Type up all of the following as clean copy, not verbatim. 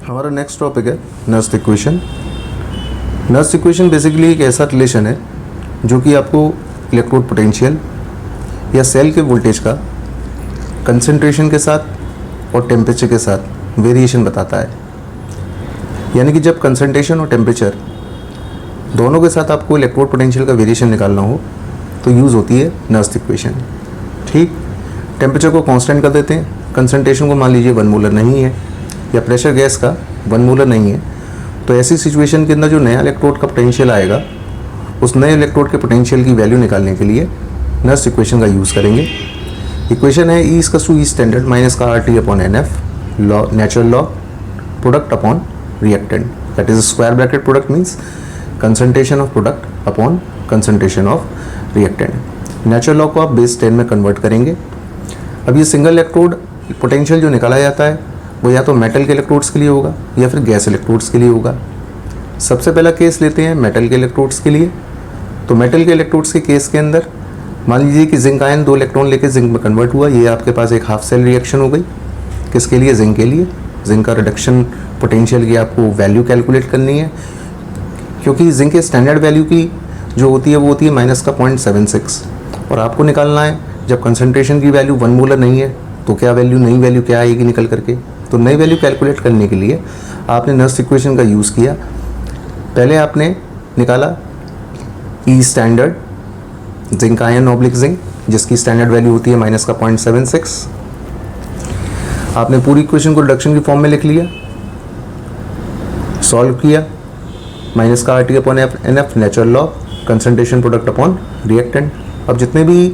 हमारा next topic है Nernst equation. Nernst equation basically एक ऐसा रिलेशन है जो कि आपको इलेक्ट्रोड पोटेंशियल या सेल के वोल्टेज का कंसंट्रेशन के साथ और टेम्परेचर के साथ वेरिएशन बताता है। यानी कि जब कंसंट्रेशन और टेम्परेचर दोनों के साथ आपको इलेक्ट्रोड पोटेंशियल का वेरिएशन निकालना हो तो यूज़ होती है नर्स्ट इक्वेशन। ठीक, टेम्परेचर को कांस्टेंट कर देते हैं, कंसंट्रेशन को मान लीजिए 1 मोलर नहीं है या प्रेशर गैस का 1 मोलर नहीं है, तो ऐसी सिचुएशन के अंदर जो नया इलेक्ट्रोड का पोटेंशियल आएगा उस नए इलेक्ट्रोड के पोटेंशियल की वैल्यू निकालने के लिए नर्स्ट इक्वेशन का यूज़ करेंगे। इक्वेशन है E equals to E standard minus का R T upon N F log natural log product upon reactant, that is square bracket product means concentration of product upon concentration of reactant. Natural log को आप base 10 में convert करेंगे। अब ये single electrode potential जो निकाला जाता है वो या तो मेटल के इलेक्ट्रोड्स के लिए होगा या फिर गैस इलेक्ट्रोड्स के लिए होगा। सबसे पहला केस लेते हैं मेटल के इलेक्ट्रोड्स के लिए। तो मेटल के इलेक्ट्रोड्स के केस के अंदर मान लीजिए कि जिंक आयन 2 इलेक्ट्रॉन लेके जिंक में कन्वर्ट हुआ, ये आपके पास एक हाफ सेल रिएक्शन हो गई। किसके लिए? जिंक के लिए। जिंक का रिडक्शन पोटेंशियल की आपको वैल्यू कैलकुलेट करनी है, क्योंकि जिंक के स्टैंडर्ड वैल्यू की जो होती है वो होती है माइनस का 0.76 और आपको निकालना है जब कंसंट्रेशन की वैल्यू 1 मोलर नहीं है तो क्या वैल्यू, नई वैल्यू क्या आएगी निकल करके। तो नई वैल्यू कैलकुलेट करने के लिए आपने नर्स्ट इक्वेशन का यूज़ किया। पहले आपने निकाला E standard zinc ion oblique zinc जिसकी स्टैंडर्ड वैल्यू होती है माइनस का 0.76। आपने पूरी इक्वेशन को रिडक्शन की फॉर्म में लिख लिया, सॉल्व किया, माइनस का R T upon N F natural log concentration product upon reactant. अब जितने भी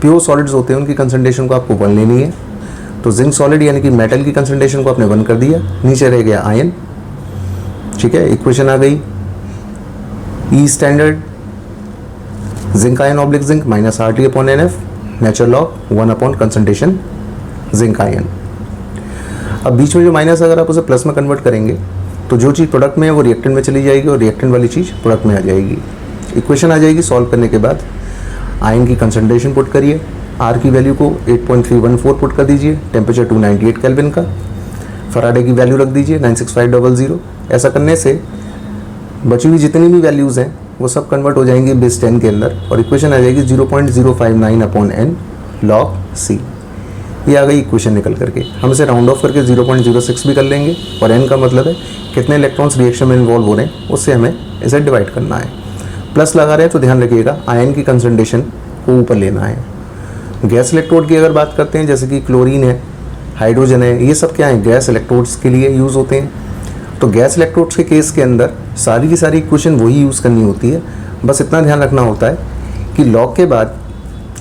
प्योर सॉलिड्स होते हैं उनकी कंसंट्रेशन को आपको 1 लेनी है। तो जिंक सॉलिड यानी कि मेटल की कंसंट्रेशन को आपने 1 कर दिया, नीचे रह गया आयन। ठीक है, इक्वेशन आ गई E standard zinc ion oblique zinc minus R T upon N F natural log 1 upon concentration zinc ion. अब बीच में जो माइनस अगर आप उसे प्लस में कन्वर्ट करेंगे तो जो चीज़ प्रोडक्ट में है वो रिएक्टेंट में चली जाएगी और रिएक्टेंट वाली चीज़ प्रोडक्ट में आ जाएगी। इक्वेशन आ जाएगी। सॉल्व करने के बाद आयन की कंसंट्रेशन पुट करिए, आर की वैल्यू को 8.314 पुट कर दीजिए, टेम्परेचर 298 केल्विन का, फराडे की वैल्यू रख दीजिए 96500। ऐसा करने से बची हुई जितनी भी वैल्यूज़ हैं वो सब कन्वर्ट हो जाएंगी बेस 10 के अंदर और इक्वेशन आ जाएगी 0.059 अपॉन एन लॉग सी। ये आ गई इक्वेशन निकल करके। हम इसे राउंड ऑफ करके 0.06 भी कर लेंगे और एन का मतलब है कितने इलेक्ट्रॉन्स रिएक्शन में इन्वॉल्व हो रहे हैं, उससे हमें इसे डिवाइड करना है। प्लस लगा रहे हैं तो ध्यान रखिएगा आयन की कंसंट्रेशन को ऊपर लेना है। गैस इलेक्ट्रोड की अगर बात करते हैं जैसे कि क्लोरीन है, हाइड्रोजन है, ये सब क्या है? गैस इलेक्ट्रोड्स के लिए यूज़ होते हैं। तो गैस इलेक्ट्रोड्स के केस के अंदर सारी की सारी इक्वेशन वही यूज़ करनी होती है। बस इतना ध्यान रखना होता है कि लॉग के बाद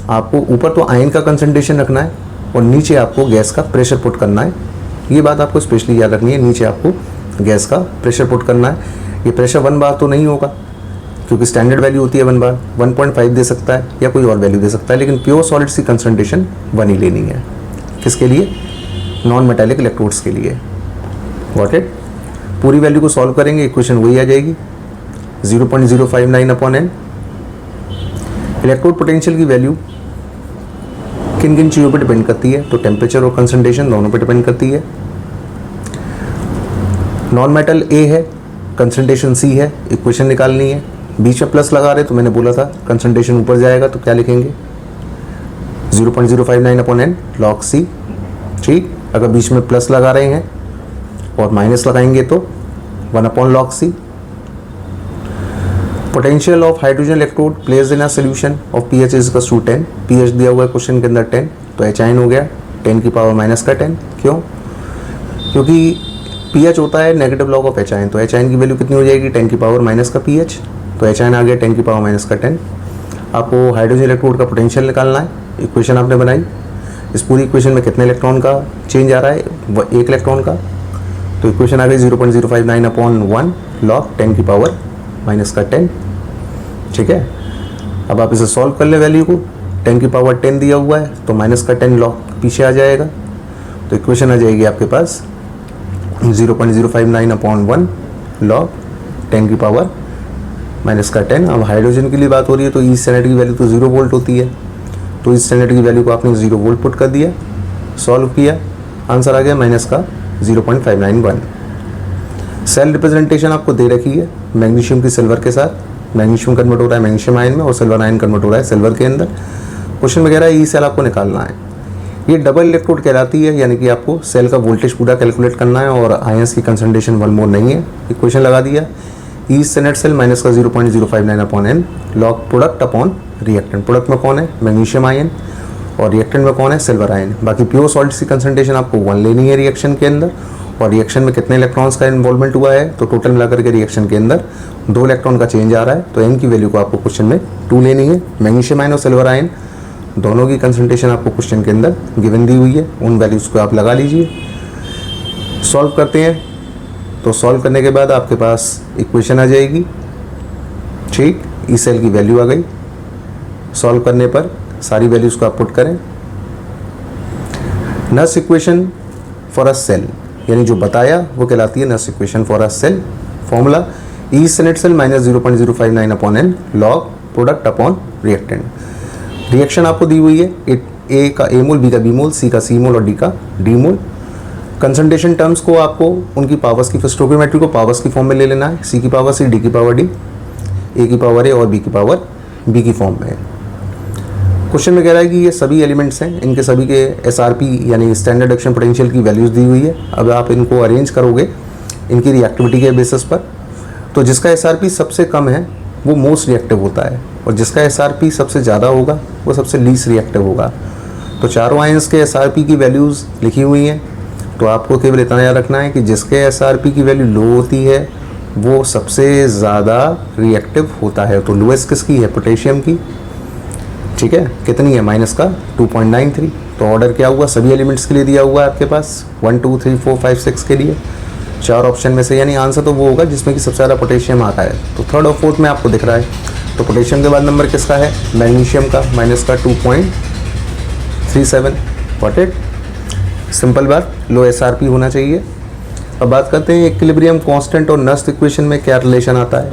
आपको ऊपर तो आयन का कंसंट्रेशन रखना है और नीचे आपको गैस का प्रेशर पुट करना है। ये बात आपको स्पेशली याद रखनी है, नीचे आपको गैस का प्रेशर पुट करना है। ये प्रेशर 1 बार तो नहीं होगा क्योंकि स्टैंडर्ड वैल्यू होती है 1 बार, 1.5 दे सकता है या कोई और वैल्यू दे सकता है, लेकिन प्योर सॉलिड्स की कंसंट्रेशन 1 ही लेनी है। किसके लिए? नॉन मेटालिक इलेक्ट्रोड्स के लिए। Got it? पूरी वैल्यू को सॉल्व करेंगे, इक्वेशन वही आ जाएगी 0.059 अपॉन एन। इलेक्ट्रोड पोटेंशियल की वैल्यू किन किन चीज़ों पर डिपेंड करती है? तो टेम्परेचर और कंसंट्रेशन दोनों पर डिपेंड करती है। नॉन मेटल ए है, कंसंट्रेशन सी है, इक्वेशन निकालनी है। बीच में प्लस लगा रहे तो मैंने बोला था कंसंट्रेशन ऊपर जाएगा तो क्या लिखेंगे? 0.059 अपॉन एन लॉग सी। ठीक, अगर बीच में प्लस लगा रहे हैं और माइनस लगाएंगे तो 1 upon log C. Potential of hydrogen electrode place in a solution of pH is equal to 10। PH दिया हुआ है क्वेश्चन के अंदर 10, तो एच आयन हो गया 10 की पावर माइनस का 10। क्यों? क्योंकि पीएच होता है negative log of H ion, तो एच आयन की वैल्यू कितनी हो जाएगी? 10 की पावर माइनस का पीएच, तो एच आयन आ गया 10 की पावर माइनस का 10। आपको हाइड्रोजन इलेक्ट्रोड का पोटेंशियल निकालना है। इक्वेशन आपने बनाई, इस पूरी इक्वेशन में कितने इलेक्ट्रॉन का चेंज आ रहा है? 1 इलेक्ट्रॉन का। तो इक्वेशन आ गई 0.059 अपॉन 1 लॉग 10 की पावर माइनस का 10। ठीक है, अब आप इसे सॉल्व कर ले वैल्यू को, 10 की पावर 10 दिया हुआ है तो माइनस का 10 लॉग पीछे आ जाएगा, तो इक्वेशन आ जाएगी आपके पास 0.059 अपॉन 1 लॉग 10 की पावर माइनस का 10। अब हाइड्रोजन के लिए बात हो रही है तो ई स्टैंडर्ड की वैल्यू तो 0 वोल्ट होती है, तो इस स्टैंडर्ड की वैल्यू को आपने 0 वोल्ट पुट कर दिया, सॉल्व किया, आंसर आ गया माइनस का 0.591। सेल रिप्रेजेंटेशन आपको दे रखी है मैग्नीशियम की सिल्वर के साथ। मैग्नीशियम कन्वर्ट हो रहा है मैग्नीशियम आयन में और सिल्वर आयन कन्वर्ट हो रहा है सिल्वर के अंदर। क्वेश्चन वगैरह ई सेल आपको निकालना है। ये डबल इलेक्ट्रोड कहलाती है, यानी कि आपको सेल का वोल्टेज पूरा कैलकुलेट करना है और आयंस की कंसंट्रेशन 1 मोल नहीं है। इक्वेशन लगा दिया, ई नेट सेल माइनस का 0.059 upon n log product upon reactant. Product में कौन है मैग्नीशियम आयन और रिएक्टेंट में कौन है सिल्वर आयन। बाकी प्योर सॉल्ट की कंसंट्रेशन आपको 1 लेनी है रिएक्शन के अंदर, और रिएक्शन में कितने इलेक्ट्रॉन्स का इन्वॉल्वमेंट हुआ है, तो टोटल मिलाकर के रिएक्शन के अंदर 2 इलेक्ट्रॉन का चेंज आ रहा है, तो एन की वैल्यू को आपको क्वेश्चन में 2 लेनी है। मैग्नीशियम आयन और सिल्वर आयन दोनों की कंसंट्रेशन आपको क्वेश्चन के अंदर गिवन दी हुई है, उन वैल्यूज़ को आप लगा लीजिए। सॉल्व करते हैं, तो सॉल्व करने के बाद आपके पास इक्वेशन आ जाएगी, ठीक। ई सेल की वैल्यू आ गई। सॉल्व करने पर सारी वैल्यूज़ को आप पुट करें। नस इक्वेशन फॉर अ सेल, यानी जो बताया वो कहलाती है नस equation for a cell. Formula E net cell minus 0.059 upon n log product upon reactant. Reaction आपको दी हुई है, ए का ए मोल, बी का बी मोल, सी का सी मोल और डी का डी मोल। कंसंट्रेशन टर्म्स को आपको उनकी पावर्स की स्टोइकियोमेट्री को पावर्स की फॉर्म में ले लेना है। सी की पावर सी, डी की पावर डी, ए की पावर ए और बी की पावर बी की फॉर्म में है। क्वेश्चन में कह रहा है कि ये सभी एलिमेंट्स हैं, इनके सभी के एसआरपी यानी स्टैंडर्ड एक्शन पोटेंशियल की वैल्यूज़ दी हुई है। अब आप इनको अरेंज करोगे इनकी रिएक्टिविटी के बेसिस पर, तो जिसका एसआरपी सबसे कम है वो मोस्ट रिएक्टिव होता है, और जिसका एसआरपी सबसे ज़्यादा होगा वो सबसे लीस्ट रिएक्टिव होगा। तो चारों आयंस के एसआरपी की वैल्यूज़ लिखी हुई हैं, तो आपको केवल इतना याद रखना है कि जिसके एसआरपी की वैल्यू लो होती है वो सबसे ज़्यादा रिएक्टिव होता है। तो लोएस्ट किसकी है, पोटेशियम की, ठीक है। कितनी है, माइनस का 2.93। तो ऑर्डर क्या हुआ, सभी एलिमेंट्स के लिए दिया हुआ है आपके पास 1 2 3 4 5 6 के लिए 4 ऑप्शन में से, यानी आंसर तो वो होगा जिसमें कि सबसे ज़्यादा पोटेशियम आता है। तो थर्ड और फोर्थ में आपको दिख रहा है, तो पोटेशियम के बाद नंबर किसका है, मैग्नीशियम का, माइनस का 2.37। गॉट इट, सिंपल बात, लो एसआरपी होना चाहिए। अब बात करते हैं इक्विलिब्रियम कांस्टेंट और नस्ट इक्वेशन में क्या रिलेशन आता है।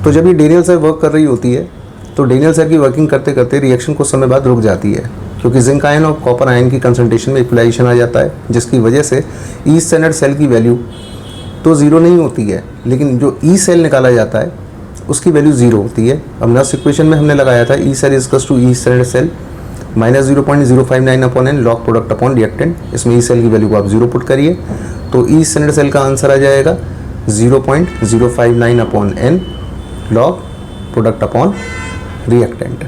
तो जब ये डेनियल सेल वर्क कर रही होती है, तो डेनियल सेल की वर्किंग करते करते रिएक्शन कुछ समय बाद रुक जाती है, क्योंकि जिंक आयन और कॉपर आयन की कंसंट्रेशन में इक्वलाइजेशन आ जाता है, जिसकी वजह से ई स्टैंडर्ड सेल की वैल्यू तो ज़ीरो नहीं होती है, लेकिन जो ई सेल निकाला जाता है उसकी वैल्यू ज़ीरो होती है। अब नस्ट इक्वेशन में हमने लगाया था E cell equals to E standard cell minus 0.059 upon n log product upon reactant. इसमें ई सेल की वैल्यू को आप ज़ीरो पुट करिए, तो ई स्टैंडर्ड सेल का आंसर आ जाएगा 0.059 upon n log product upon reactant.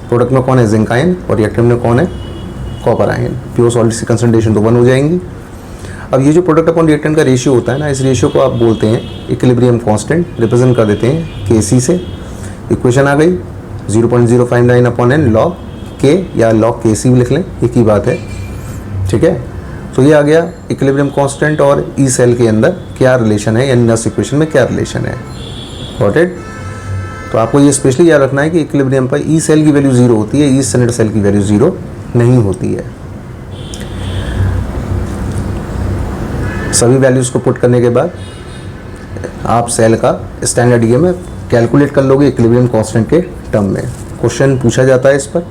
Product में कौन है, जिंक आयन, और रिएक्टेंट में कौन है, कॉपर आयन। प्योर सॉल्ट की कंसंट्रेशन तो 1 हो जाएंगी। अब ये जो प्रोडक्ट अपॉन रिएक्टेंट का रेशियो होता है ना, इस रेशियो को आप बोलते हैं इक्विलिब्रियम कांस्टेंट, रिप्रेजेंट कर देते हैं केसी से। इक्वेशन आ गई 0.059 अपॉन एन लॉग के, या लॉग केसी भी लिख लें, एक ही बात है, ठीक है। तो ये आ गया इक्विलिब्रियम कांस्टेंट और ई सेल के अंदर क्या रिलेशन है, यानी नस्ट इक्वेशन में क्या रिलेशन है। Got it. तो आपको ये स्पेशली याद रखना है कि इक्विलिब्रियम पर ई सेल की वैल्यू 0 होती है, ई स्टैंडर्ड सेल की वैल्यू 0 नहीं होती है। सभी वैल्यूज़ को पुट करने के बाद आप सेल का स्टैंडर्ड ईएम में कैलकुलेट कर लोगे इक्विलिब्रियम कांस्टेंट के टर्म में। क्वेश्चन पूछा जाता है, इस पर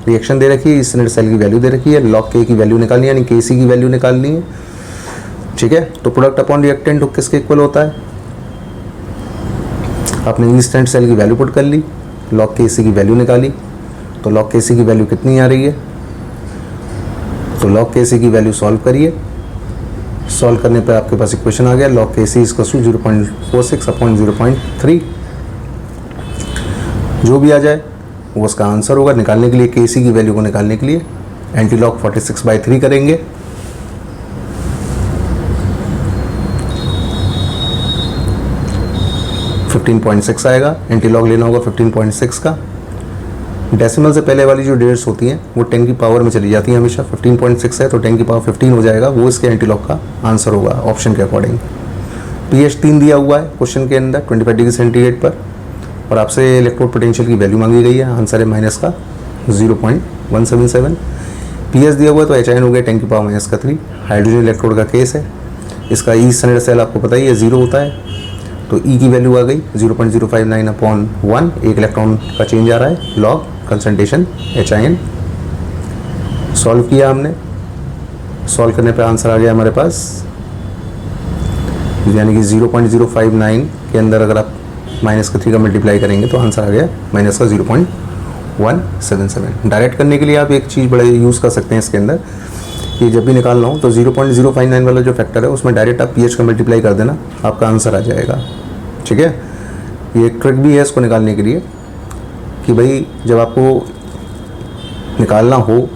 रिएक्शन दे रखी है, स्टैंडर्ड सेल की वैल्यू दे रखी है, लॉग के की वैल्यू निकालनी है, यानी के सी की वैल्यू निकालनी है, ठीक है। तो प्रोडक्ट अपॉन रिएक्टेंट किसके इक्वल होता है, आपने ई स्टैंडर्ड सेल की वैल्यू पुट कर ली, लॉग के सी की वैल्यू निकाली, तो लॉग के सी की वैल्यू कितनी आ रही है, तो लॉग के सी की वैल्यू सॉल्व करिए। सॉल्व करने पर आपके पास इक्वेशन आ गया, लॉग के सी इक्वल्स टू 0.46 अपॉन 0.3। जो भी आ जाए वो उसका आंसर होगा। निकालने के लिए के सी की वैल्यू को निकालने के लिए एंटी लॉग 46/3 करेंगे, $15.6 आएगा। एंटी लॉग लेना होगा 15.6 का। डेसिमल से पहले वाली जो डेट्स होती हैं वो 10 की पावर में चली जाती हैं हमेशा। 15.6 है तो 10 की पावर 15 हो जाएगा, वो इसके एंटी लॉग का आंसर होगा ऑप्शन के अकॉर्डिंग। pH 3 दिया हुआ है क्वेश्चन के अंदर 25 डिग्री सेंटीग्रेड पर, और आपसे इलेक्ट्रोड पोटेंशियल की वैल्यू मांगी गई है, आंसर है माइनस का 0.177। pH दिया हुआ है तो HIN हो गया 10 की पावर -3। हाइड्रोजन इलेक्ट्रोड का केस है, इसका ई स्टैंडर्ड सेल आपको पता ही है 0 होता है, तो ई की वैल्यू आ गई 0.059 अपॉन 1, एक इलेक्ट्रॉन का चेंज आ रहा है, लॉग कंसंट्रेशन HIN। सॉल्व किया हमने, सॉल्व करने पर आंसर आ गया हमारे पास यानी कि 0.059 के अंदर अगर आप माइनस का 3 का मल्टीप्लाई करेंगे तो आंसर आ गया माइनस का 0.177। डायरेक्ट करने के लिए आप एक चीज़ बड़ा यूज़ कर सकते हैं इसके अंदर, कि जब भी निकालना हो तो 0.059 वाला जो फैक्टर है उसमें डायरेक्ट आप पीएच का मल्टीप्लाई कर देना, आपका आंसर आ जाएगा। ठीक है, ये एक ट्रिक भी है इसको निकालने के लिए कि भाई जब आपको निकालना हो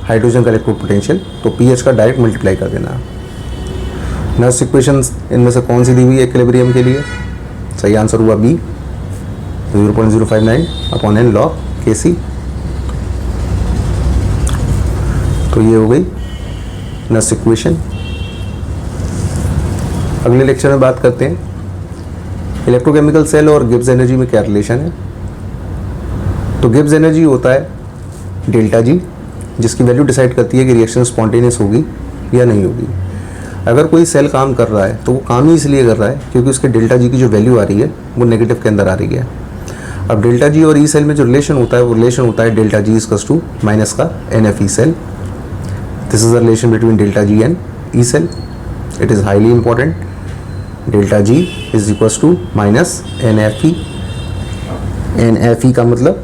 हाइड्रोजन का इलेक्ट्रोड पोटेंशियल तो पीएच का डायरेक्ट मल्टीप्लाई कर देना। नर्स इक्वेशन इनमें से कौन सी दी हुई है इक्विलिब्रियम के लिए? सही आंसर हुआ B, 0.059 upon n log Kc। तो ये हो गई नर्स इक्वेशन। अगले लेक्चर में बात करते हैं इलेक्ट्रोकेमिकल सेल और गिब्स एनर्जी में क्या रिलेशन है। तो गिब्स एनर्जी होता है डेल्टा जी, जिसकी वैल्यू डिसाइड करती है कि रिएक्शन स्पॉन्टेनियस होगी या नहीं होगी। अगर कोई सेल काम कर रहा है तो वो काम ही इसलिए कर रहा है क्योंकि उसके डेल्टा जी की जो वैल्यू आ रही है वो नेगेटिव के अंदर आ रही है। अब डेल्टा जी और ई सेल में जो रिलेशन होता है वो रिलेशन होता है delta G equals to minus का N F E cell. This is the relation between delta G and E cell. It is highly important. Delta G is equals to minus N F E. N F E का मतलब,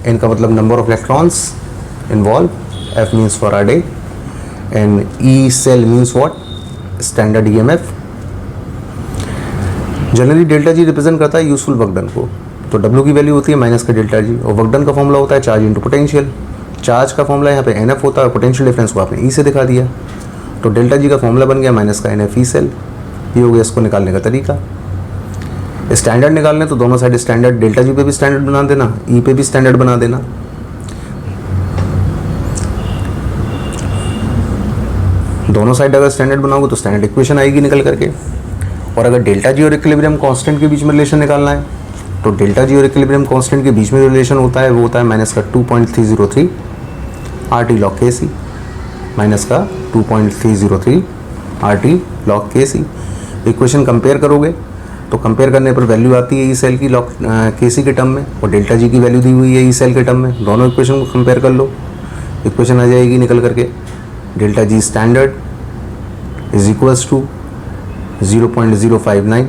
N का मतलब number of electrons involve, F means Faraday and E cell means what? Standard EMF. Generally delta G represent करता है useful work done को। तो W की value होती है माइनस का डेल्टा जी और वर्क डन का फॉर्मूला होता है चार्ज इंटू पोटेंशियल। चार्ज का फॉर्मूला यहाँ पे एन एफ होता है, पोटेंशियल डिफरेंस को आपने ई से दिखा दिया। तो डेल्टा जी का फॉर्मूला बन गया माइनस का एन एफ ई सेल। ये हो गया इसको निकालने का तरीका। स्टैंडर्ड निकालने तो दोनों साइड स्टैंडर्ड, डेल्टा जी पे भी स्टैंडर्ड बना देना, ई पे भी स्टैंडर्ड बना देना। दोनों साइड अगर स्टैंडर्ड बनाओगे तो स्टैंडर्ड इक्वेशन आएगी निकल करके। और अगर डेल्टा जी और इक्विलिब्रियम कांस्टेंट के बीच में रिलेशन निकालना है तो डेल्टा जी और इक्विलिब्रियम कांस्टेंट के बीच में जो रिलेशन होता है वो होता है माइनस का 2.303 RT log Kc। माइनस का 2.303 RT log Kc। Equation compare करोगे तो कंपेयर करने पर वैल्यू आती है ई सेल की log Kc के टर्म में और डेल्टा जी की वैल्यू दी हुई है ई सेल के टर्म में। दोनों इक्वेशन को कंपेयर कर लो, इक्वेशन आ जाएगी निकल करके delta G standard is equals to 0.059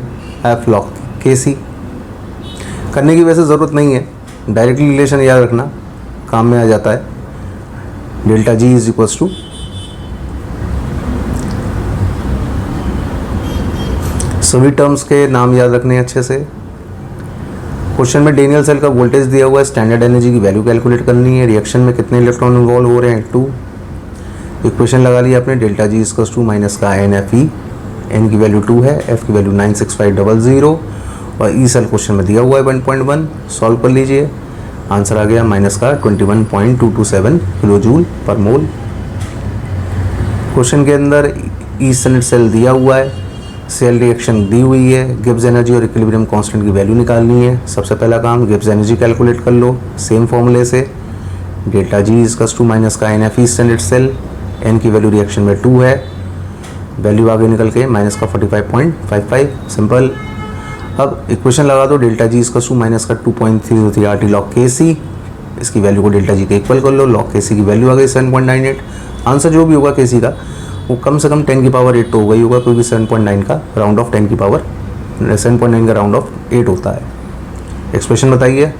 F log Kc। करने की वैसे ज़रूरत नहीं है, डायरेक्टली रिलेशन याद रखना काम में आ जाता है। Delta G is equals to सभी टर्म्स के नाम याद रखने अच्छे से। क्वेश्चन में डेनियल सेल का वोल्टेज दिया हुआ है, स्टैंडर्ड एनर्जी की वैल्यू कैलकुलेट करनी है, रिएक्शन में कितने इलेक्ट्रॉन इन्वॉल्व हो रहे हैं 2। इक्वेशन लगा लिया आपने, delta G equals to minus का एन एफ ई। एन की वैल्यू 2 है, एफ की वैल्यू 96500 और ई सेल क्वेश्चन में दिया हुआ है 1.1। सॉल्व कर लीजिए, आंसर आ गया माइनस का 21.227 किलो जूल पर मोल। क्वेश्चन के अंदर ई सेल दिया हुआ है, सेल रिएक्शन दी हुई है, गिब्स एनर्जी और इक्विलिब्रियम कांस्टेंट की वैल्यू निकालनी है। सबसे पहला काम गिब्स एनर्जी कैलकुलेट कर लो सेम फॉर्मूले से। Delta G equals to minus का N F E standard cell. N की वैल्यू रिएक्शन में 2 है, वैल्यू आगे निकल के माइनस का 45.55। सिंपल। अब इक्वेशन लगा दो, delta G equals to minus का 2.303 RT log Kc। इसकी वैल्यू को डेल्टा जी के इक्वल कर लो, log Kc की वैल्यू आ गई 7.98। आंसर जो भी होगा Kc का वो कम से कम 10 की पावर 8 तो होगा ही होगा, क्योंकि 7.9 का राउंड ऑफ 10 की पावर 7.9 का राउंड ऑफ 8 होता है। एक्सप्रेशन बताइए।